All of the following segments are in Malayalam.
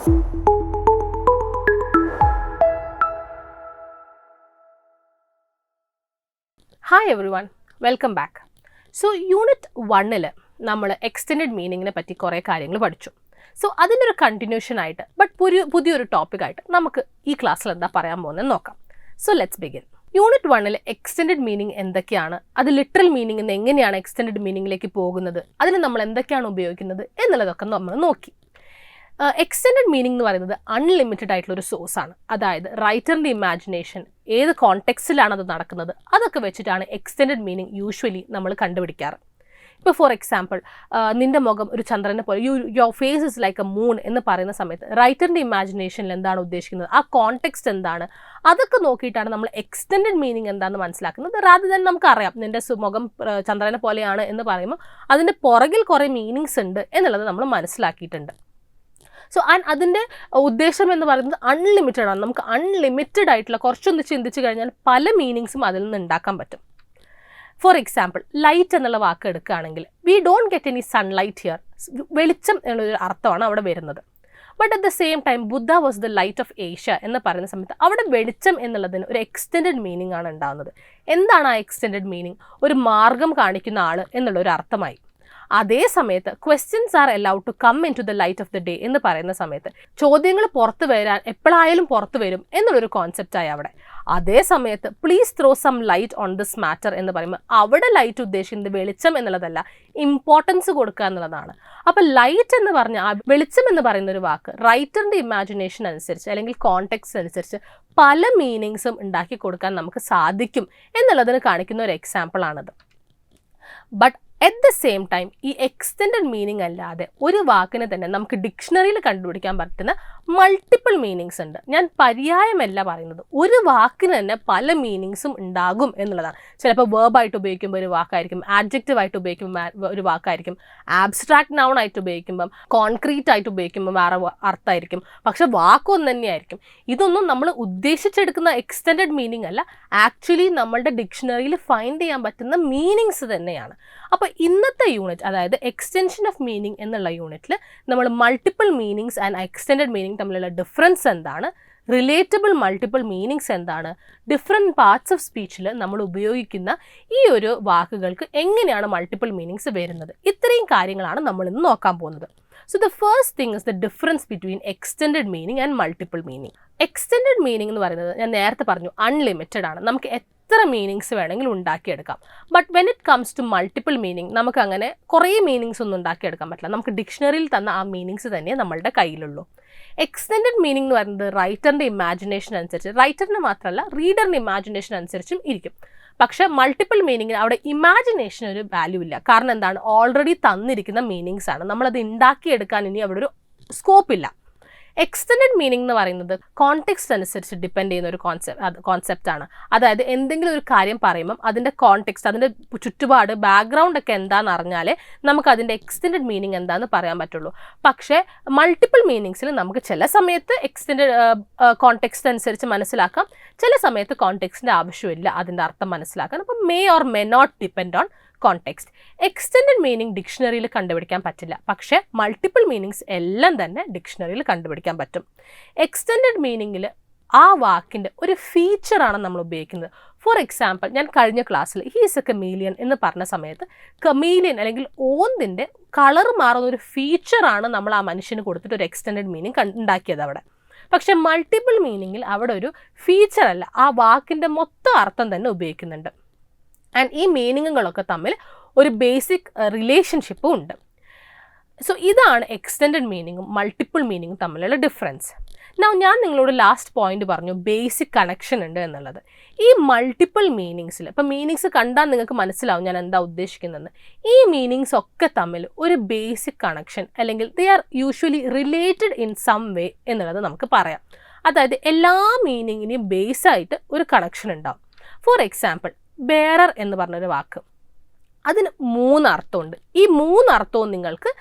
Hi everyone, welcome back. So Unit 1-ൽ നമ്മൾ എക്സ്റ്റെൻഡഡ് മീനിങ്ങിനെ പറ്റി കുറേ കാര്യങ്ങൾ പഠിച്ചു. സോ അതിൻ്റെ ഒരു കണ്ടിന്യൂഷൻ ആയിട്ട് പുതിയൊരു ടോപ്പിക്കായിട്ട് നമുക്ക് ഈ ക്ലാസ്സിൽ എന്താ പറയാൻ പോകുന്നതെന്ന് നോക്കാം. So let's begin. യൂണിറ്റ് 1-ൽ എക്സ്റ്റെൻഡഡ് മീനിങ് എന്തൊക്കെയാണ്, അത് ലിറ്ററൽ മീനിങ്ങിൽ നിന്ന് എങ്ങനെയാണ് എക്സ്റ്റെൻഡഡ് മീനിങ്ങിലേക്ക് പോകുന്നത്, അതിന് നമ്മൾ എന്തൊക്കെയാണ് ഉപയോഗിക്കുന്നത് എന്നുള്ളതൊക്കെ നമ്മൾ നോക്കി. എക്സ്റ്റെൻഡഡ് മീനിങ് എന്ന് പറയുന്നത് അൺലിമിറ്റഡ് ആയിട്ടുള്ളൊരു സോഴ്സാണ്. അതായത് റൈറ്ററിൻ്റെ ഇമാജിനേഷൻ, ഏത് കോണ്ടെക്സ്റ്റിലാണ് അത് നടക്കുന്നത്, അതൊക്കെ വെച്ചിട്ടാണ് എക്സ്റ്റെൻഡഡ് മീനിങ് യൂഷ്വലി നമ്മൾ കണ്ടുപിടിക്കാറ്. ഇപ്പോൾ ഫോർ എക്സാമ്പിൾ, നിൻ്റെ മുഖം ഒരു ചന്ദ്രനെ പോലെ, your face is like a moon എന്ന് പറയുന്ന സമയത്ത് റൈറ്ററിൻ്റെ ഇമാജിനേഷനിൽ എന്താണ് ഉദ്ദേശിക്കുന്നത്, ആ കോണ്ടെക്സ്റ്റ് എന്താണ്, അതൊക്കെ നോക്കിയിട്ടാണ് നമ്മൾ എക്സ്റ്റെൻഡഡ് മീനിങ് എന്താണെന്ന് മനസ്സിലാക്കുന്നത്. റാദർ ദാൻ നമുക്കറിയാം നിൻ്റെ മുഖം ചന്ദ്രനെ പോലെയാണ് എന്ന് പറയുമ്പോൾ അതിൻ്റെ പുറകിൽ കുറേ മീനിങ്സ് ഉണ്ട് എന്നുള്ളത് നമ്മൾ മനസ്സിലാക്കിയിട്ടുണ്ട്. സോ അതിൻ്റെ ഉദ്ദേശം എന്ന് പറയുന്നത് അൺലിമിറ്റഡ് ആണ്. നമുക്ക് അൺലിമിറ്റഡ് ആയിട്ടുള്ള കുറച്ചൊന്ന് ചിന്തിച്ച് കഴിഞ്ഞാൽ പല മീനിങ്സും അതിൽ നിന്ന് ഉണ്ടാക്കാൻ പറ്റും. ഫോർ എക്സാമ്പിൾ, ലൈറ്റ് എന്നുള്ള വാക്ക് എടുക്കുകയാണെങ്കിൽ we don't get any sunlight here, വെളിച്ചം എന്നുള്ളൊരു അർത്ഥമാണ് അവിടെ വരുന്നത്. But at the same time Buddha was the light of Asia എന്ന് പറയുന്ന സമയത്ത് അവിടെ വെളിച്ചം എന്നുള്ളതിന് ഒരു എക്സ്റ്റെൻഡഡ് മീനിങ് ആണ് ഉണ്ടാകുന്നത്. എന്താണ് ആ എക്സ്റ്റെൻഡഡ് മീനിങ്? ഒരു മാർഗം കാണിക്കുന്ന ആൾ എന്നുള്ളൊരു അർത്ഥമായി. അതേ സമയത്ത് questions are allowed to come into the light of the day എന്ന് പറയുന്ന സമയത്ത് ചോദ്യങ്ങൾ പുറത്ത് വരാൻ എപ്പോഴായാലും പുറത്ത് വരും എന്നുള്ളൊരു കോൺസെപ്റ്റായി അവിടെ. അതേ സമയത്ത് please throw some light on this matter എന്ന് പറയുമ്പോൾ അവിടെ ലൈറ്റ് ഉദ്ദേശിക്കുന്നത് വെളിച്ചം എന്നുള്ളതല്ല, ഇമ്പോർട്ടൻസ് കൊടുക്കുക എന്നുള്ളതാണ്. അപ്പോൾ ലൈറ്റ് എന്ന് പറഞ്ഞാൽ വെളിച്ചം എന്ന് പറയുന്ന ഒരു വാക്ക് റൈറ്ററിൻ്റെ ഇമാജിനേഷൻ അനുസരിച്ച് അല്ലെങ്കിൽ കോണ്ടെക്സ്റ്റ് അനുസരിച്ച് പല മീനിങ്സും ഉണ്ടാക്കി കൊടുക്കാൻ നമുക്ക് സാധിക്കും എന്നുള്ളതിന് കാണിക്കുന്ന ഒരു എക്സാമ്പിളാണത്. But at the same time ഈ എക്സ്റ്റെൻഡഡ് മീനിങ് അല്ലാതെ ഒരു വാക്കിനെ തന്നെ നമുക്ക് ഡിക്ഷണറിയിൽ കണ്ടുപിടിക്കാൻ പറ്റുന്ന മൾട്ടിപ്പിൾ മീനിങ്സ് ഉണ്ട്. ഞാൻ പര്യായമല്ല പറയുന്നത്, ഒരു വാക്കിന് തന്നെ പല മീനിങ്സും ഉണ്ടാകും എന്നുള്ളതാണ്. ചിലപ്പോൾ വേർബായിട്ട് ഉപയോഗിക്കുമ്പോൾ ഒരു വാക്കായിരിക്കും, ആഡ്ജക്റ്റീവ് ആയിട്ട് ഉപയോഗിക്കുമ്പോൾ ഒരു വാക്കായിരിക്കും, ആബ്സ്ട്രാക്ട് നൗൺ ആയിട്ട് ഉപയോഗിക്കുമ്പം, കോൺക്രീറ്റ് ആയിട്ട് ഉപയോഗിക്കുമ്പോൾ വേറെ അർത്ഥമായിരിക്കും, പക്ഷെ വാക്കൊന്നു തന്നെയായിരിക്കും. ഇതൊന്നും നമ്മൾ ഉദ്ദേശിച്ചെടുക്കുന്ന എക്സ്റ്റെൻഡഡ് മീനിങ് അല്ല, ആക്ച്വലി നമ്മളുടെ ഡിക്ഷണറിയിൽ ഫൈൻഡ് ചെയ്യാൻ പറ്റുന്ന മീനിങ്സ് തന്നെയാണ്. അപ്പോൾ ഇന്നത്തെ യൂണിറ്റ്, അതായത് എക്സ്റ്റെൻഷൻ ഓഫ് മീനിങ് എന്നുള്ള യൂണിറ്റിൽ നമ്മൾ multiple meanings and extended meaning തമ്മിലുള്ള ഡിഫറൻസ് എന്താണ്, റിലേറ്റബിൾ മൾട്ടിപ്പിൾ മീനിങ്സ് എന്താണ്, ഡിഫറെൻറ്റ് പാർട്സ് ഓഫ് സ്പീച്ചിൽ നമ്മൾ ഉപയോഗിക്കുന്ന ഈ ഒരു വാക്കുകൾക്ക് എങ്ങനെയാണ് മൾട്ടിപ്പിൾ മീനിങ്സ് വരുന്നത്, ഇത്രയും കാര്യങ്ങളാണ് നമ്മൾ ഇന്ന് നോക്കാൻ പോകുന്നത്. So the first thing is the difference between extended meaning and multiple meaning. Extended meaning എന്ന് പറയുന്നത് ഞാൻ നേരത്തെ പറഞ്ഞു അൺലിമിറ്റഡ് ആണ്, നമുക്ക് എത്ര മീനിങ്സ് വേണമെങ്കിലും ഉണ്ടാക്കിയെടുക്കാം. But when it comes to multiple meaning നമുക്ക് അങ്ങനെ കുറേ മീനിങ്സ് ഒന്നും ഉണ്ടാക്കിയെടുക്കാൻ പറ്റില്ല. നമുക്ക് ഡിക്ഷണറിയിൽ തന്ന ആ മീനിങ്സ് തന്നെ നമ്മളുടെ കയ്യിലുള്ളൂ. എക്സ്റ്റെൻഡഡ് മീനിങ് എന്ന് പറയുന്നത് റൈറ്ററിൻ്റെ ഇമാജിനേഷൻ അനുസരിച്ച്, റൈറ്ററിന് മാത്രമല്ല റീഡറിൻ്റെ ഇമാജിനേഷൻ അനുസരിച്ചും ഇരിക്കും. പക്ഷെ മൾട്ടിപ്പിൾ മീനിങ്ങിന് അവിടെ ഇമാജിനേഷൻ ഒരു വാല്യൂ ഇല്ല. കാരണം എന്താണ്, ഓൾറെഡി തന്നിരിക്കുന്ന മീനിങ്സ് ആണ്, നമ്മളത് ഉണ്ടാക്കിയെടുക്കാൻ ഇനി അവിടെ ഒരു സ്കോപ്പില്ല. എക്സ്റ്റെൻഡഡ് മീനിങ് എന്ന് പറയുന്നത് കോണ്ടെക്സ്റ്റ് അനുസരിച്ച് ഡിപ്പെൻഡ് ചെയ്യുന്ന ഒരു കോൺസെപ്റ്റാണ്. അതായത് എന്തെങ്കിലും ഒരു കാര്യം പറയുമ്പം അതിൻ്റെ കോണ്ടെക്സ്റ്റ്, അതിൻ്റെ ചുറ്റുപാട്, ബാക്ക്ഗ്രൗണ്ട് ഒക്കെ എന്താണെന്ന് അറിഞ്ഞാലേ നമുക്ക് അതിൻ്റെ എക്സ്റ്റെൻഡഡ് മീനിങ് എന്താണെന്ന് പറയാൻ പറ്റുള്ളൂ. പക്ഷേ മൾട്ടിപ്പിൾ മീനിങ്സിൽ നമുക്ക് ചില സമയത്ത് എക്സ്റ്റെൻഡഡ് കോണ്ടെക്സ്റ്റ് അനുസരിച്ച് മനസ്സിലാക്കാം, ചില സമയത്ത് കോണ്ടെക്സ്റ്റിൻ്റെ ആവശ്യമില്ല അതിൻ്റെ അർത്ഥം മനസ്സിലാക്കാൻ. അപ്പം may or may not depend on context. Extended meaning ഡിക്ഷണറിയിൽ കണ്ടുപിടിക്കാൻ പറ്റില്ല, പക്ഷേ മൾട്ടിപ്പിൾ മീനിങ്സ് എല്ലാം തന്നെ ഡിക്ഷണറിയിൽ കണ്ടുപിടിക്കാൻ പറ്റും. എക്സ്റ്റെൻഡഡ് മീനിങ്ങിൽ ആ വാക്കിൻ്റെ ഒരു ഫീച്ചറാണ് നമ്മൾ ഉപയോഗിക്കുന്നത്. ഫോർ എക്സാമ്പിൾ, ഞാൻ കഴിഞ്ഞ ക്ലാസ്സിൽ ഹീസ് എ കമീലിയൻ എന്ന് പറഞ്ഞ സമയത്ത് കമീലിയൻ അല്ലെങ്കിൽ ഓന്തിൻ്റെ കളർ മാറുന്ന ഒരു ഫീച്ചറാണ് നമ്മൾ ആ മനുഷ്യന് കൊടുത്തിട്ട് ഒരു എക്സ്റ്റെൻഡഡ് മീനിങ് ഉണ്ടാക്കിയത് അവിടെ. പക്ഷേ മൾട്ടിപ്പിൾ മീനിങ്ങിൽ അവിടെ ഒരു ഫീച്ചറല്ല, ആ വാക്കിൻ്റെ മൊത്തം അർത്ഥം തന്നെ ഉപയോഗിക്കുന്നുണ്ട്. ആൻഡ് ഈ മീനിങ്ങുകളൊക്കെ തമ്മിൽ ഒരു ബേസിക് റിലേഷൻഷിപ്പും ഉണ്ട്. സോ ഇതാണ് എക്സ്റ്റെൻഡഡ് മീനിങ്ങും മൾട്ടിപ്പിൾ മീനിങ്ങും തമ്മിലുള്ള ഡിഫറൻസ്. ഞാൻ നിങ്ങളോട് ലാസ്റ്റ് പോയിന്റ് പറഞ്ഞു ബേസിക് കണക്ഷൻ ഉണ്ട് എന്നുള്ളത്. ഈ മൾട്ടിപ്പിൾ മീനിങ്സിൽ ഇപ്പം മീനിങ്സ് കണ്ടാൽ നിങ്ങൾക്ക് മനസ്സിലാവും ഞാൻ എന്താ ഉദ്ദേശിക്കുന്നതെന്ന്. ഈ മീനിങ്സ് ഒക്കെ തമ്മിൽ ഒരു ബേസിക് കണക്ഷൻ അല്ലെങ്കിൽ they are usually related in some way എന്നുള്ളത് നമുക്ക് പറയാം. അതായത് എല്ലാ മീനിങ്ങിനെയും ബേസായിട്ട് ഒരു കണക്ഷൻ ഉണ്ടാവും. ഫോർ എക്സാമ്പിൾ, ബെയറർ എന്ന് പറഞ്ഞൊരു വാക്ക്, അതിന് 3 അർത്ഥമുണ്ട്. ഈ 3 അർത്ഥവും നിങ്ങൾക്ക്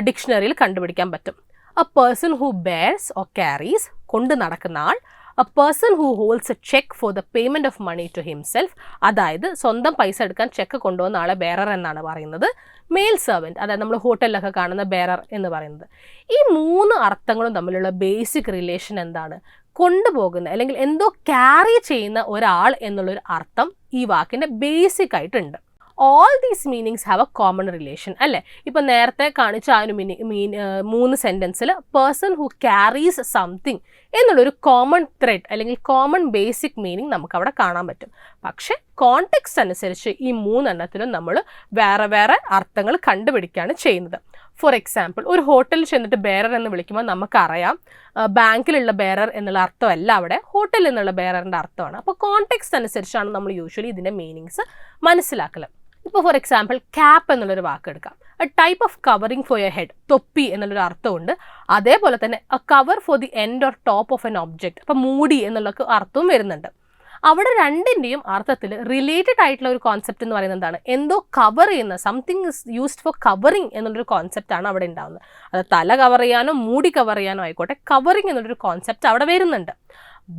ഡിക്ഷണറിയിൽ കണ്ടുപിടിക്കാൻ പറ്റും. A person who bears or carries, കൊണ്ട് നടക്കുന്ന ആൾ. A a person who holds a cheque for the payment of money to himself, അതായത് സ്വന്തം പൈസ എടുക്കാൻ ചെക്ക് കൊണ്ടുപോകുന്ന ആളെ ബെയറർ എന്നാണ് പറയുന്നത്. മെയിൽ സെർവൻറ്റ്, അതായത് നമ്മൾ ഹോട്ടലിലൊക്കെ കാണുന്ന ബെയറർ എന്ന് പറയുന്നത്. ഈ 3 അർത്ഥങ്ങളും തമ്മിലുള്ള ബേസിക് റിലേഷൻ എന്താണ്? കൊണ്ടുപോകുന്ന അല്ലെങ്കിൽ എന്തോ ക്യാരി ചെയ്യുന്ന ഒരാൾ എന്നുള്ളൊരു അർത്ഥം ഈ വാക്കിൻ്റെ ബേസിക് ആയിട്ടുണ്ട്. All these meanings have A common relation അല്ലേ? ഇപ്പം നേരത്തെ കാണിച്ച ആ ഒരു 3 സെൻറ്റൻസിൽ പേഴ്സൺ ഹു ക്യാരീസ് സംതിങ് എന്നുള്ളൊരു കോമൺ ത്രെഡ് അല്ലെങ്കിൽ കോമൺ ബേസിക് മീനിങ് നമുക്കവിടെ കാണാൻ പറ്റും. പക്ഷേ കോണ്ടെക്സ്റ്റ് അനുസരിച്ച് ഈ 3 എണ്ണത്തിലും നമ്മൾ വേറെ വേറെ അർത്ഥങ്ങൾ കണ്ടുപിടിക്കുകയാണ് ചെയ്യുന്നത്. ഫോർ എക്സാമ്പിൾ, ഒരു ഹോട്ടലിൽ ചെന്നിട്ട് ബെയറർ എന്ന് വിളിക്കുമ്പോൾ നമുക്കറിയാം ബാങ്കിലുള്ള ബെയറർ എന്നുള്ള അർത്ഥമല്ല അവിടെ ഹോട്ടലിൽ നിന്നുള്ള ബെയററിൻ്റെ അർത്ഥമാണ്. അപ്പോൾ കോണ്ടെക്സ്റ്റ് അനുസരിച്ചാണ് നമ്മൾ യൂഷ്വലി ഇതിൻ്റെ മീനിങ്സ് മനസ്സിലാക്കൽ. ഇപ്പോൾ ഫോർ എക്സാമ്പിൾ ക്യാപ്പ് എന്നുള്ളൊരു വാക്ക് എടുക്കാം. A type of covering for your head, തൊപ്പി എന്നുള്ളൊരു അർത്ഥമുണ്ട്. അതേപോലെ തന്നെ a cover for the end or top of an object, അപ്പോൾ മൂടി എന്നുള്ള അർത്ഥവും വരുന്നുണ്ട്. അവിടെ രണ്ടിൻ്റെയും അർത്ഥത്തിൽ റിലേറ്റഡ് ആയിട്ടുള്ള ഒരു കോൺസെപ്റ്റ് എന്ന് പറയുന്നത് എന്താണ്? എന്തോ കവർ ചെയ്യുന്ന, something is used for covering എന്നുള്ളൊരു കോൺസെപ്റ്റാണ് അവിടെ ഉണ്ടാകുന്നത്. അത് തല കവർ ചെയ്യാനോ മൂടി കവർ ചെയ്യാനോ ആയിക്കോട്ടെ, കവറിങ് എന്നുള്ളൊരു കോൺസെപ്റ്റ് അവിടെ വരുന്നുണ്ട്.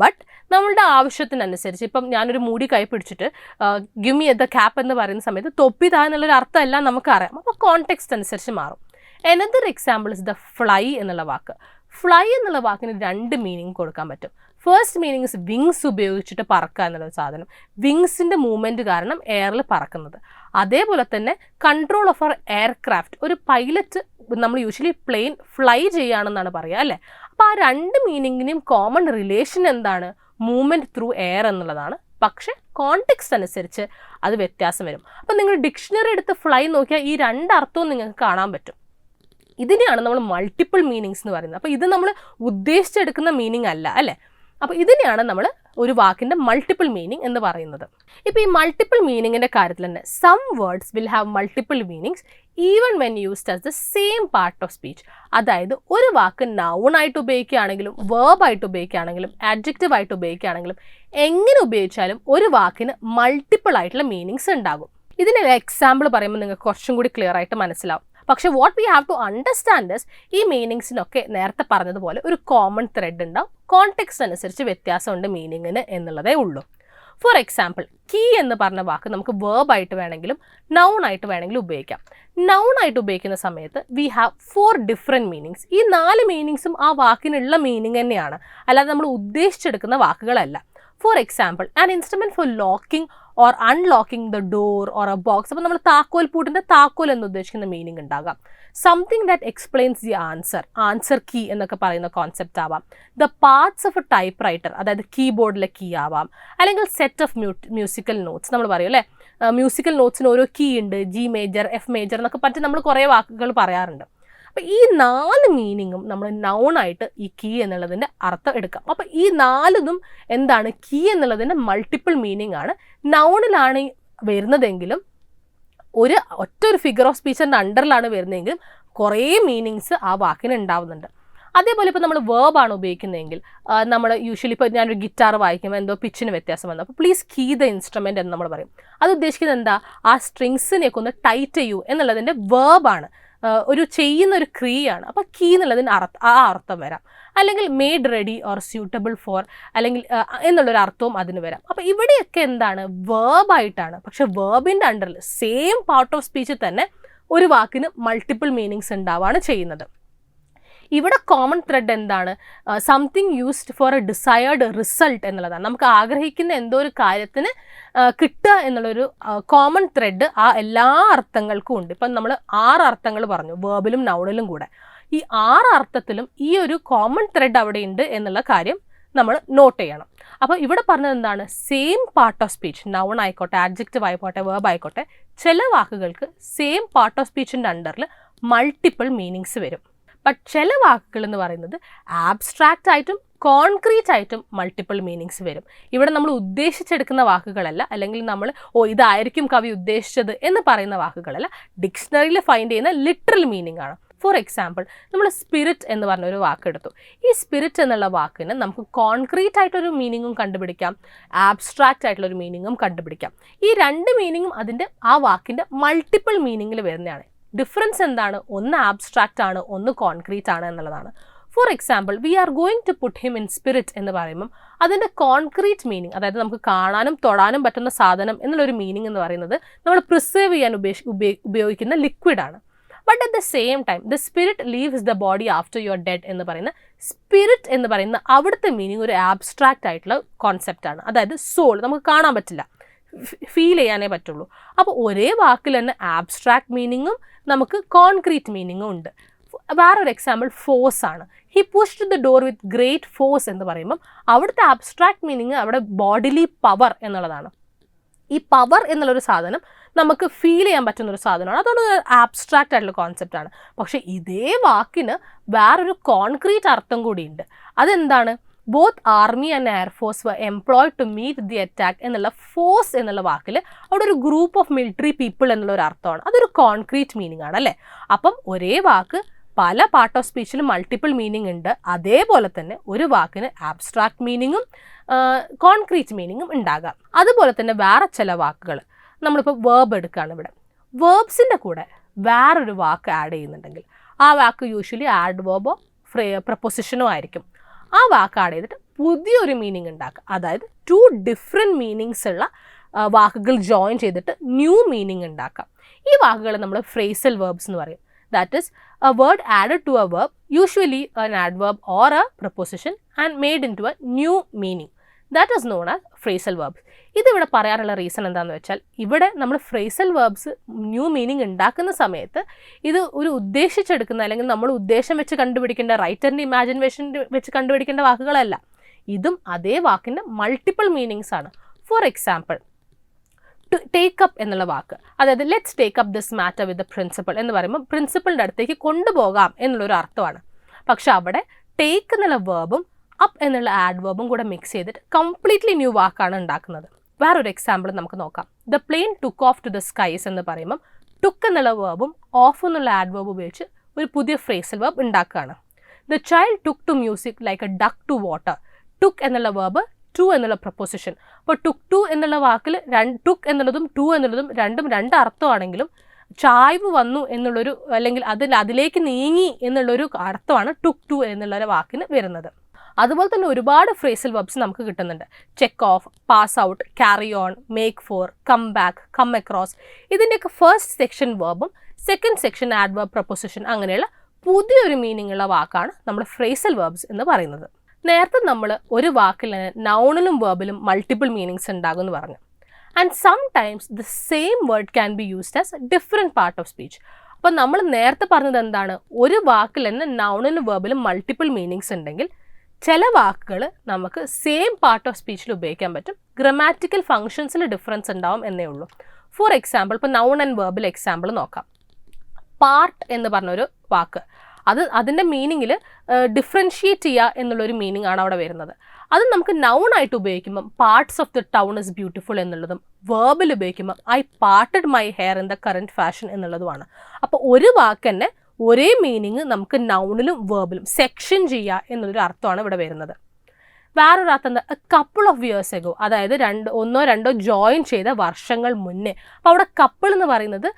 ബട്ട് നമ്മളുടെ ആവശ്യത്തിനനുസരിച്ച് ഇപ്പം ഞാനൊരു മൂടി കൈ പിടിച്ചിട്ട് ഗിവ് മി ദ ക്യാപ്പ് എന്ന് പറയുന്ന സമയത്ത് തൊപ്പി താ എന്നുള്ളൊരു അർത്ഥമെല്ലാം നമുക്കറിയാം. അപ്പോൾ കോണ്ടെക്സ്റ്റ് അനുസരിച്ച് മാറും. Another example is the fly എന്നുള്ള വാക്ക്. ഫ്ലൈ എന്നുള്ള വാക്കിന് 2 മീനിങ് കൊടുക്കാൻ പറ്റും. ഫസ്റ്റ് മീനിങ് ഇസ് വിങ്സ് ഉപയോഗിച്ചിട്ട് പറക്കുക എന്നുള്ളൊരു സാധനം, വിങ്സിൻ്റെ മൂവ്മെൻറ്റ് കാരണം എയറിൽ പറക്കുന്നത്. അതേപോലെ തന്നെ കൺട്രോൾ ഓഫ് അവർ എയർക്രാഫ്റ്റ്, ഒരു പൈലറ്റ് നമ്മൾ യൂഷ്വലി പ്ലെയിൻ ഫ്ലൈ ചെയ്യുകയാണെന്നാണ് പറയുക അല്ലേ? അപ്പോൾ ആ 2 മീനിങ്ങിനും കോമൺ റിലേഷൻ എന്താണ്? മൂവ്മെൻറ്റ് ത്രൂ എയർ എന്നുള്ളതാണ്. പക്ഷേ കോണ്ടെക്സ്റ്റ് അനുസരിച്ച് അത് വ്യത്യാസം വരും. അപ്പോൾ നിങ്ങൾ ഡിക്ഷണറി എടുത്ത് ഫ്ലൈ നോക്കിയാൽ ഈ 2 അർത്ഥവും നിങ്ങൾക്ക് കാണാൻ പറ്റും. ഇതിനെയാണ് നമ്മൾ മൾട്ടിപ്പിൾ മീനിങ്സ് എന്ന് പറയുന്നത്. അപ്പോൾ ഇത് നമ്മൾ ഉദ്ദേശിച്ചെടുക്കുന്ന മീനിങ് അല്ല അല്ലേ? അപ്പോൾ ഇതിനെയാണ് നമ്മൾ ഒരു വാക്കിൻ്റെ മൾട്ടിപ്പിൾ മീനിങ് എന്ന് പറയുന്നത്. ഇപ്പോൾ ഈ മൾട്ടിപ്പിൾ മീനിങ്ങിൻ്റെ കാര്യത്തിൽ തന്നെ some words will have multiple meanings even when used as the same part of speech. അതായത് ഒരു വാക്ക് നൗൺ ആയിട്ട് ഉപയോഗിക്കുകയാണെങ്കിലും വേർബ് ആയിട്ട് ഉപയോഗിക്കുകയാണെങ്കിലും ആഡ്ജക്റ്റീവ് ആയിട്ട് ഉപയോഗിക്കുകയാണെങ്കിലും എങ്ങനെ ഉപയോഗിച്ചാലും ഒരു വാക്കിന് മൾട്ടിപ്പിൾ ആയിട്ടുള്ള മീനിങ്സ് ഉണ്ടാകും. ഇതിന് എക്സാമ്പിൾ പറയുമ്പോൾ നിങ്ങൾക്ക് കുറച്ചും കൂടി ക്ലിയർ ആയിട്ട് മനസ്സിലാവും. പക്ഷേ what we have to understand is ഈ മീനിങ്സിനൊക്കെ നേരത്തെ പറഞ്ഞതുപോലെ ഒരു കോമൺ ത്രെഡ് ഉണ്ടാവും. കോണ്ടെക്സ്റ്റ് അനുസരിച്ച് വ്യത്യാസമുണ്ട് മീനിങ്ങിന് എന്നുള്ളതേ ഉള്ളൂ. ഫോർ എക്സാമ്പിൾ, കീ എന്ന് പറഞ്ഞ വാക്ക് നമുക്ക് വേർബ് ആയിട്ട് വേണമെങ്കിലും നൗൺ ആയിട്ട് വേണമെങ്കിലും ഉപയോഗിക്കാം. നൗൺ ആയിട്ട് ഉപയോഗിക്കുന്ന സമയത്ത് വി ഹാവ് 4 ഡിഫറെൻറ്റ് മീനിങ്സ്. ഈ 4 മീനിങ്സും ആ വാക്കിനുള്ള മീനിങ് തന്നെയാണ്, അല്ലാതെ നമ്മൾ ഉദ്ദേശിച്ചെടുക്കുന്ന വാക്കുകളല്ല. For example, an instrument for locking or unlocking the door or a box. അപ്പോൾ നമ്മൾ താക്കോൽ പൂട്ടിൻ്റെ താക്കോൽ എന്ന് ഉദ്ദേശിക്കുന്ന മീനിങ് ഉണ്ടാകാം. Something that explains the answer key എന്നൊക്കെ പറയുന്ന കോൺസെപ്റ്റ് ആവാം. The parts of a typewriter, അതായത് കീബോർഡിലെ കീ ആവാം. അല്ലെങ്കിൽ സെറ്റ് ഓഫ് മ്യൂസിക്കൽ നോട്ട്സ്, നമ്മൾ പറയും അല്ലേ മ്യൂസിക്കൽ നോട്ട്സിന് ഓരോ കീ ഉണ്ട്, G മേജർ F മേജർ എന്നൊക്കെ പറ്റി നമ്മൾ കുറേ വാക്കുകൾ പറയാറുണ്ട്. അപ്പോൾ ഈ 4 മീനിങ്ങും നമ്മൾ നൗണായിട്ട് ഈ കീ എന്നുള്ളതിൻ്റെ അർത്ഥം എടുക്കാം. അപ്പോൾ ഈ 4 എന്താണ്? കീ എന്നുള്ളതിൻ്റെ മൾട്ടിപ്പിൾ മീനിങ് ആണ്. നൗണിലാണ് വരുന്നതെങ്കിലും ഒറ്റൊരു ഫിഗർ ഓഫ് സ്പീച്ചിൻ്റെ അണ്ടറിലാണ് വരുന്നതെങ്കിലും കുറേ മീനിങ്സ് ആ വാക്കിന് ഉണ്ടാവുന്നുണ്ട്. അതേപോലെ ഇപ്പോൾ നമ്മൾ വേർബാണ് ഉപയോഗിക്കുന്നതെങ്കിൽ നമ്മൾ യൂഷ്വലി ഇപ്പോൾ ഞാനൊരു ഗിറ്റാർ വായിക്കുമ്പോൾ എന്തോ പിച്ചിന് വ്യത്യാസം വന്നു, അപ്പോൾ പ്ലീസ് കീ ദ ഇൻസ്ട്രുമെൻ്റ് എന്ന് നമ്മൾ പറയും. അത് ഉദ്ദേശിക്കുന്നത് എന്താ? ആ സ്ട്രിങ്സിനെയൊക്കെ ഒന്ന് ടൈറ്റ് ചെയ്യൂ എന്നുള്ളതിൻ്റെ വേർബാണ്, ഒരു ചെയ്യുന്ന ഒരു ക്രിയയാണ്. അപ്പോൾ കീ എന്നുള്ളതിന് ആ അർത്ഥം വരാം. അല്ലെങ്കിൽ made ready or suitable for അല്ലെങ്കിൽ എന്നുള്ളൊരു അർത്ഥവും അതിന് വരാം. അപ്പോൾ ഇവിടെയൊക്കെ എന്താണ്? വേർബായിട്ടാണ്. പക്ഷെ വേർബിൻ്റെ അണ്ടറിൽ സെയിം പാർട്ട് ഓഫ് സ്പീച്ചിൽ തന്നെ ഒരു വാക്കിന് മൾട്ടിപ്പിൾ മീനിങ്സ് ഉണ്ടാവുകയാണ് ചെയ്യുന്നത്. ഇവിടെ കോമൺ ത്രെഡ് എന്താണ്? Something used for A desired result എന്നുള്ളതാണ്. നമുക്ക് ആഗ്രഹിക്കുന്ന എന്തോ ഒരു കാര്യത്തിന് കിട്ടുക എന്നുള്ളൊരു കോമൺ ത്രെഡ് ആ എല്ലാ അർത്ഥങ്ങൾക്കും ഉണ്ട്. ഇപ്പം നമ്മൾ 6 അർത്ഥങ്ങൾ പറഞ്ഞു, വേർബിലും നൗണിലും കൂടെ. ഈ 6 അർത്ഥത്തിലും ഈ ഒരു കോമൺ ത്രെഡ് അവിടെ ഉണ്ട് എന്നുള്ള കാര്യം നമ്മൾ നോട്ട് ചെയ്യണം. അപ്പോൾ ഇവിടെ പറഞ്ഞത് എന്താണ്? Same part of speech, noun ആയിക്കോട്ടെ ആഡ്ജക്റ്റീവ് ആയിക്കോട്ടെ വേർബ് ആയിക്കോട്ടെ, ചില വാക്കുകൾക്ക് സെയിം പാർട്ട് ഓഫ് സ്പീച്ചിൻ്റെ അണ്ടറിൽ മൾട്ടിപ്പിൾ മീനിങ്സ് വരും. ബട്ട് ചില വാക്കുകൾ എന്ന് പറയുന്നത് ആബ്സ്ട്രാക്റ്റ് ആയിട്ടും കോൺക്രീറ്റ് ആയിട്ടും മൾട്ടിപ്പിൾ മീനിങ്സ് വരും. ഇവിടെ നമ്മൾ ഉദ്ദേശിച്ചെടുക്കുന്ന വാക്കുകളല്ല, അല്ലെങ്കിൽ നമ്മൾ ഇതായിരിക്കും കവി ഉദ്ദേശിച്ചത് എന്ന് പറയുന്ന വാക്കുകളല്ല, ഡിക്ഷണറിയിൽ ഫൈൻഡ് ചെയ്യുന്ന ലിറ്ററൽ മീനിങ് ആണ്. ഫോർ എക്സാമ്പിൾ, നമ്മൾ സ്പിരിറ്റ് എന്ന് പറഞ്ഞൊരു വാക്കെടുത്തു. ഈ സ്പിരിറ്റ് എന്നുള്ള വാക്കിന് നമുക്ക് കോൺക്രീറ്റ് ആയിട്ടൊരു മീനിങ്ങും കണ്ടുപിടിക്കാം, ആബ്സ്ട്രാക്റ്റ് ആയിട്ടുള്ളൊരു മീനിങ്ങും കണ്ടുപിടിക്കാം. ഈ 2 മീനിങ്ങും അതിൻ്റെ ആ വാക്കിൻ്റെ മൾട്ടിപ്പിൾ മീനിങ്ങിൽ വരുന്നതാണ്. ഡിഫറൻസ് എന്താണ്? ഒന്ന് ആബ്സ്ട്രാക്റ്റ് ആണ്, ഒന്ന് കോൺക്രീറ്റ് ആണ് എന്നുള്ളതാണ്. For example we are going to put him in spirit എന്ന് പറയുമ്പം അതിൻ്റെ കോൺക്രീറ്റ് മീനിങ്, അതായത് നമുക്ക് കാണാനും തൊടാനും പറ്റുന്ന സാധനം എന്നുള്ളൊരു മീനിങ് എന്ന് പറയുന്നത് നമ്മൾ പ്രിസേർവ് ചെയ്യാൻ ഉപയോഗിക്കുന്ന ലിക്വിഡാണ്. But at the same time the spirit leaves the body after your dead എന്ന് പറയുന്ന സ്പിരിറ്റ് എന്ന് പറയുന്ന അവിടുത്തെ മീനിങ് ഒരു ആബ്സ്ട്രാക്റ്റ് ആയിട്ടുള്ള കോൺസെപ്റ്റാണ്. അതായത് സോൾ നമുക്ക് കാണാൻ പറ്റില്ല, ഫീൽ ചെയ്യാനേ പറ്റുള്ളൂ. അപ്പോൾ ഒരേ വാക്കിൽ തന്നെ ആബ്സ്ട്രാക്ട് മീനിങ്ങും നമുക്ക് കോൺക്രീറ്റ് മീനിങ്ങും ഉണ്ട്. വേറൊരു എക്സാമ്പിൾ ഫോഴ്സ് ആണ്. He pushed the door with great force എന്ന് പറയുമ്പം അവിടുത്തെ ആബ്സ്ട്രാക്ട് മീനിങ് അവിടെ ബോഡിലി പവർ എന്നുള്ളതാണ്. ഈ പവർ എന്നുള്ളൊരു സാധനം നമുക്ക് ഫീൽ ചെയ്യാൻ പറ്റുന്നൊരു സാധനമാണ്, അതുകൊണ്ട് ആബ്സ്ട്രാക്റ്റ് ആയിട്ടുള്ള കോൺസെപ്റ്റാണ്. പക്ഷേ ഇതേ വാക്കിന് വേറൊരു കോൺക്രീറ്റ് അർത്ഥം കൂടിയുണ്ട്. അതെന്താണ്? Both army and air force were employed to meet the attack എന്നുള്ള ഫോഴ്സ് എന്നുള്ള വാക്കിൽ അവിടെ ഒരു ഗ്രൂപ്പ് ഓഫ് മിലിറ്ററി പീപ്പിൾ എന്നുള്ള ഒരു അർത്ഥമാണ്. അതൊരു കോൺക്രീറ്റ് മീനിങ് ആണ് അല്ലേ? അപ്പം ഒരേ വാക്ക് പല പാർട്ട് ഓഫ് സ്പീച്ചിലും മൾട്ടിപ്പിൾ മീനിങ് ഉണ്ട്. അതേപോലെ തന്നെ ഒരു വാക്കിന് ആബ്സ്ട്രാക്ട് മീനിങ്ങും കോൺക്രീറ്റ് മീനിങ്ങും ഉണ്ടാകാം. അതുപോലെ തന്നെ വേറെ ചില വാക്കുകൾ, നമ്മളിപ്പോൾ വേർബ് എടുക്കുകയാണ്. ഇവിടെ വേർബ്സിൻ്റെ കൂടെ വേറൊരു വാക്ക് ആഡ് ചെയ്യുന്നുണ്ടെങ്കിൽ ആ വാക്ക് യൂഷ്വലി ആഡ് വേർബോ പ്രപ്പോസിഷനോ ആയിരിക്കും. ആ വാക്ക് ആഡ് ചെയ്തിട്ട് പുതിയൊരു മീനിങ് ഉണ്ടാക്കുക. അതായത് 2 ഡിഫറെൻറ്റ് മീനിങ്സ് ഉള്ള വാക്കുകൾ ജോയിൻ ചെയ്തിട്ട് ന്യൂ മീനിങ് ഉണ്ടാക്കാം. ഈ വാക്കുകൾ നമ്മൾ ഫ്രേസൽ വേർബ്സ് എന്ന് പറയും. That is a word added to a verb, usually an adverb or a preposition, and made into a new meaning. That is known as phrasal verbs. ഇതിവിടെ പറയാനുള്ള റീസൺ എന്താണെന്ന് വെച്ചാൽ, ഇവിടെ നമ്മൾ ഫ്രേസൽ വേർബ്സ് ന്യൂ മീനിങ് ഉണ്ടാക്കുന്ന സമയത്ത് ഇത് ഒരു ഉദ്ദേശിച്ചെടുക്കുന്ന അല്ലെങ്കിൽ നമ്മൾ ഉദ്ദേശം വെച്ച് കണ്ടുപിടിക്കേണ്ട, റൈറ്ററിൻ്റെ ഇമാജിനേഷൻ വെച്ച് കണ്ടുപിടിക്കേണ്ട വാക്കുകളല്ല. ഇതും അതേ വാക്കിൻ്റെ മൾട്ടിപ്പിൾ മീനിങ്സ് ആണ്. ഫോർ എക്സാമ്പിൾ ടേക്ക് അപ്പ് എന്നുള്ള വാക്ക്, അതായത് let's take up this matter with the principal എന്ന് പറയുമ്പോൾ പ്രിൻസിപ്പളിൻ്റെ അടുത്തേക്ക് കൊണ്ടുപോകാം എന്നുള്ളൊരു അർത്ഥമാണ്. പക്ഷെ അവിടെ ടേക്ക് എന്നുള്ള വേർബും അപ്പ് എന്നുള്ള ആഡ് വേർബും കൂടെ മിക്സ് ചെയ്തിട്ട് കംപ്ലീറ്റ്ലി ന്യൂ വാക്കാണ് ഉണ്ടാക്കുന്നത്. വേറൊരു എക്സാമ്പിൾ നമുക്ക് നോക്കാം. The plane took off to the skies എന്ന് പറയുമ്പം ടുക്ക് എന്നുള്ള വേർബും ഓഫ് എന്നുള്ള ആഡ് വേർബ് ഉപയോഗിച്ച് ഒരു പുതിയ ഫ്രേസൽ വേർബ് ഉണ്ടാക്കുകയാണ്. The child took to music like a duck to water. Took എന്നുള്ള വേർബ്, ടു എന്നുള്ള പ്രപ്പോസിഷൻ. അപ്പോൾ ടുക്ക് ടു എന്നുള്ള വാക്കിൽ ടുക്ക് എന്നുള്ളതും ടു എന്നുള്ളതും രണ്ടും രണ്ട് അർത്ഥമാണെങ്കിലും ചായ്വ് വന്നു എന്നുള്ളൊരു അല്ലെങ്കിൽ അതിലേക്ക് നീങ്ങി എന്നുള്ളൊരു അർത്ഥമാണ് ടുക്ക് ടു എന്നുള്ള വാക്കിന് വരുന്നത്. അതുപോലെ തന്നെ ഒരുപാട് ഫ്രേസൽ വെർബ്സ് നമുക്ക് കിട്ടുന്നുണ്ട്. Check off, pass out, carry on, make for, come back, come across. ഇതിൻ്റെയൊക്കെ ഫസ്റ്റ് സെക്ഷൻ വേർബും സെക്കൻഡ് സെക്ഷൻ ആഡ്വേർബ്, പ്രപ്പോസിഷൻ അങ്ങനെയുള്ള പുതിയൊരു മീനിങ് ഉള്ള വാക്കാണ് നമ്മൾ ഫ്രേസൽ വെർബ്സ് എന്ന് പറയുന്നത്. നേരത്തെ നമ്മൾ ഒരു വാക്കിൽ നൗണിലും വേർബിലും മൾട്ടിപ്പിൾ മീനിങ്സ് ഉണ്ടാകും എന്ന് പറഞ്ഞു. And sometimes the same word can be used as different part of speech. അപ്പോൾ നമ്മൾ നേരത്തെ പറഞ്ഞത് എന്താണ്? ഒരു വാക്കിൽ തന്നെ നൗണിലും വേർബിലും മൾട്ടിപ്പിൾ മീനിങ്സ് ഉണ്ടെങ്കിൽ ചില വാക്കുകൾ നമുക്ക് സെയിം പാർട്ട് ഓഫ് സ്പീച്ചിൽ ഉപയോഗിക്കാൻ പറ്റും. ഗ്രാമാറ്റിക്കൽ ഫങ്ഷൻസിൽ ഡിഫറൻസ് ഉണ്ടാവും എന്നേ ഉള്ളൂ. ഫോർ എക്സാമ്പിൾ ഇപ്പോൾ നൗൺ ആൻഡ് വേർബിൽ എക്സാമ്പിൾ നോക്കാം. പാർട്ട് എന്ന് പറഞ്ഞൊരു വാക്ക്, അതിൻ്റെ മീനിങ്ങിൽ ഡിഫറൻഷിയേറ്റ് ചെയ്യുക എന്നുള്ളൊരു മീനിങ് ആണ് അവിടെ വരുന്നത്. അത് നമുക്ക് നൗൺ ആയിട്ട് ഉപയോഗിക്കുമ്പം parts of the town is beautiful എന്നുള്ളതും, വേർബിൽ ഉപയോഗിക്കുമ്പം I parted my hair in the current fashion എന്നുള്ളതുമാണ്. അപ്പോൾ ഒരു വാക്ക് തന്നെ ഒരേ മീനിങ് നമുക്ക് നൗണിലും വേർബിലും സെക്ഷൻ ചെയ്യുക എന്നുള്ളൊരു അർത്ഥമാണ് ഇവിടെ വരുന്നത്. വേറൊരു അർത്ഥം എന്താ? A couple of years ago, അതായത് ഒന്നോ രണ്ടോ ജോയിൻ ചെയ്ത വർഷങ്ങൾ മുന്നേ. അപ്പോൾ അവിടെ കപ്പിൾ എന്ന് പറയുന്നത്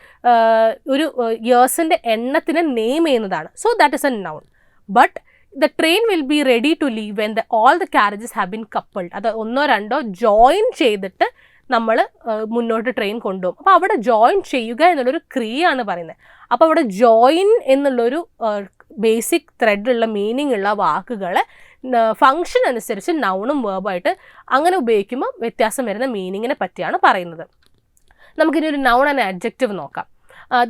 ഒരു ഇയേഴ്സിൻ്റെ എണ്ണത്തിനെ നെയിം ചെയ്യുന്നതാണ്. So that is a noun. But the train will be ready to leave when all the carriages have been coupled. അത് ഒന്നോ രണ്ടോ ജോയിൻ ചെയ്തിട്ട് നമ്മൾ മുന്നോട്ട് ട്രെയിൻ കൊണ്ടുപോകും. അപ്പോൾ അവിടെ ജോയിൻ ചെയ്യുക എന്നുള്ളൊരു ക്രിയയാണ് പറയുന്നത്. അപ്പോൾ അവിടെ ജോയിൻ എന്നുള്ളൊരു ബേസിക് ത്രെഡുള്ള മീനിങ് ഉള്ള വാക്കുകളെ ഫങ്ഷൻ അനുസരിച്ച് നൗണും വേർബായിട്ട് അങ്ങനെ ഉപയോഗിക്കുമ്പോൾ വ്യത്യാസം വരുന്ന മീനിങ്ങിനെ പറ്റിയാണ് പറയുന്നത്. നമുക്കിനി ഒരു നൗൺ ആൻഡ് അഡ്ജക്റ്റീവ് നോക്കാം.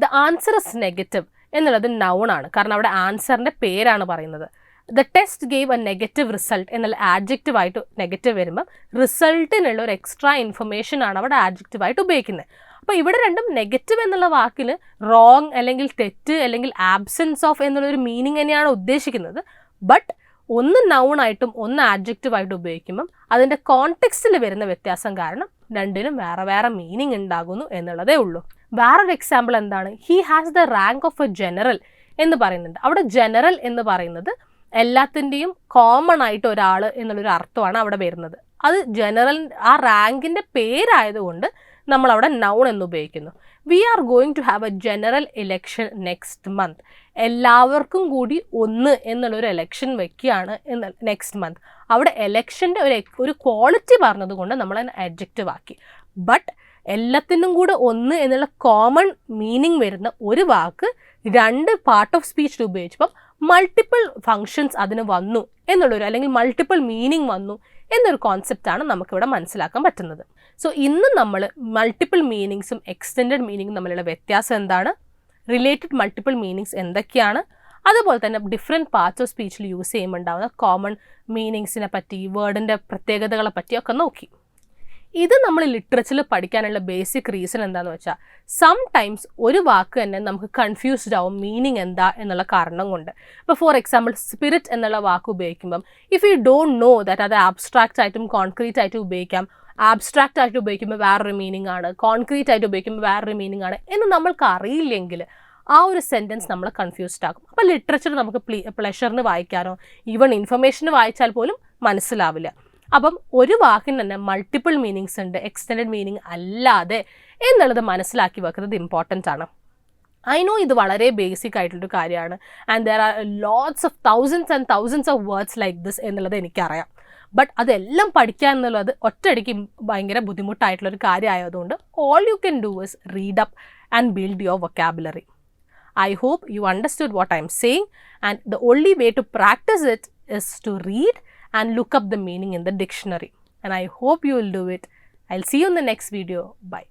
ദ ആൻസർ ഇസ് നെഗറ്റീവ് എന്നുള്ളത് നൗണാണ്, കാരണം അവിടെ ആൻസറിൻ്റെ പേരാണ് പറയുന്നത്. The test gave A negative result എന്നുള്ള ആഡ്ജക്റ്റീവായിട്ട് നെഗറ്റീവ് വരുമ്പം റിസൾട്ടിനുള്ള ഒരു എക്സ്ട്രാ ഇൻഫർമേഷനാണ് അവിടെ ആഡ്ജക്റ്റീവായിട്ട് ഉപയോഗിക്കുന്നത്. അപ്പോൾ ഇവിടെ രണ്ടും നെഗറ്റീവ് എന്നുള്ള വാക്കിൽ റോങ് അല്ലെങ്കിൽ തെറ്റ് അല്ലെങ്കിൽ ആബ്സെൻസ് ഓഫ് എന്നുള്ളൊരു മീനിങ് തന്നെയാണ് ഉദ്ദേശിക്കുന്നത്. ബട്ട് ഒന്ന് നൗണായിട്ടും ഒന്ന് ആഡ്ജക്റ്റീവായിട്ടും ഉപയോഗിക്കുമ്പം അതിൻ്റെ കോണ്ടെക്സ്റ്റിൽ വരുന്ന വ്യത്യാസം കാരണം രണ്ടിനും വേറെ വേറെ മീനിങ് ഉണ്ടാകുന്നു എന്നുള്ളതേ ഉള്ളൂ. വേറൊരു എക്സാമ്പിൾ എന്താണ്? He has the rank of A general എന്ന് പറയുന്നുണ്ട്. അവിടെ ജനറൽ എന്ന് പറയുന്നത് എല്ലാത്തിൻ്റെയും കോമൺ ആയിട്ട് ഒരാൾ എന്നുള്ളൊരു അർത്ഥമാണ് അവിടെ വരുന്നത്. അത് ജനറൽ ആ റാങ്കിൻ്റെ പേരായതുകൊണ്ട് നമ്മളവിടെ noun എന്ന് ഉപയോഗിക്കുന്നു. We are going to have a general election next month. എല്ലാവർക്കും കൂടി ഒന്ന് എന്നുള്ളൊരു എലക്ഷൻ വെക്കുകയാണ് നെക്സ്റ്റ് മന്ത്. അവിടെ എലക്ഷൻ്റെ ഒരു ക്വാളിറ്റി പറഞ്ഞതുകൊണ്ട് നമ്മൾ അതിന് അഡ്ജക്റ്റീവ് ആക്കി. ബട്ട് എല്ലാത്തിനും കൂടെ ഒന്ന് എന്നുള്ള കോമൺ മീനിങ് വരുന്ന ഒരു വാക്ക് രണ്ട് പാർട്ട് ഓഫ് സ്പീച്ചിൽ ഉപയോഗിച്ചപ്പം മൾട്ടിപ്പിൾ ഫങ്ഷൻസ് അതിന് വന്നു എന്നുള്ളൊരു, അല്ലെങ്കിൽ മൾട്ടിപ്പിൾ മീനിങ് വന്നു എന്നൊരു കോൺസെപ്റ്റാണ് നമുക്കിവിടെ മനസ്സിലാക്കാൻ പറ്റുന്നത്. സോ ഇന്ന് നമ്മൾ മൾട്ടിപ്പിൾ മീനിങ്സും എക്സ്റ്റെൻഡഡ് മീനിങ്ങും തമ്മിലുള്ള വ്യത്യാസം എന്താണ്, റിലേറ്റഡ് മൾട്ടിപ്പിൾ മീനിങ്സ് എന്തൊക്കെയാണ്, അതുപോലെ തന്നെ ഡിഫറെൻറ്റ് പാർട്സ് ഓഫ് സ്പീച്ചിൽ യൂസ് ചെയ്യുമ്പോൾ ഉണ്ടാകുന്ന കോമൺ മീനിങ്സിനെ പറ്റി, വേർഡിൻ്റെ പ്രത്യേകതകളെ പറ്റിയൊക്കെ നോക്കി. ഇത് നമ്മൾ ലിറ്ററേച്ചറിൽ പഠിക്കാനുള്ള ബേസിക് റീസൺ എന്താണെന്ന് വെച്ചാൽ സംടൈംസ് ഒരു വാക്ക് തന്നെ നമുക്ക് കൺഫ്യൂസ്ഡ് ആവും മീനിങ് എന്താ എന്നുള്ള കാരണം കൊണ്ട്. ഇപ്പോൾ ഫോർ എക്സാമ്പിൾ സ്പിരിറ്റ് എന്നുള്ള വാക്ക് ഉപയോഗിക്കുമ്പം if you don't know that അത് ആബ്സ്ട്രാക്റ്റ് ആയിട്ടും കോൺക്രീറ്റ് ആയിട്ടും ഉപയോഗിക്കാം, ആബ്സ്ട്രാക്റ്റ് ആയിട്ട് ഉപയോഗിക്കുമ്പോൾ വേറൊരു മീനിങ് ആണ്, കോൺക്രീറ്റ് ആയിട്ട് ഉപയോഗിക്കുമ്പോൾ വേറൊരു മീനിങ് ആണ് എന്ന് നമ്മൾക്ക് അറിയില്ലെങ്കിൽ ആ ഒരു സെൻറ്റൻസ് നമ്മൾ കൺഫ്യൂസ്ഡ് ആകും. അപ്പോൾ ലിറ്ററേച്ചർ നമുക്ക് പ്ലഷറിന് വായിക്കാനോ ഈവൺ ഇൻഫർമേഷന് വായിച്ചാൽ പോലും മനസ്സിലാവില്ല. അപ്പം ഒരു വാക്കിന് തന്നെ മൾട്ടിപ്പിൾ മീനിങ്സ് ഉണ്ട്, എക്സ്റ്റെൻഡഡ് മീനിങ് അല്ലാതെ എന്നുള്ളത് മനസ്സിലാക്കി വെക്കുന്നത് ഇമ്പോർട്ടൻ്റ് ആണ്. ഐ നോ ഇത് വളരെ ബേസിക് ആയിട്ടുള്ളൊരു കാര്യമാണ്, and there are lots of thousands and thousands of words like this എന്നുള്ളത് എനിക്കറിയാം. ബട്ട് അതെല്ലാം പഠിക്കുക എന്നുള്ളത് ഒറ്റയടിക്ക് ഭയങ്കര ബുദ്ധിമുട്ടായിട്ടുള്ളൊരു കാര്യമായതുകൊണ്ട് all you can do is read up and build your vocabulary. I hope you understood what I am saying, and the only way to practice it is to read and look up the meaning in the dictionary. And I hope you will do it. I'll see you in the next video. Bye.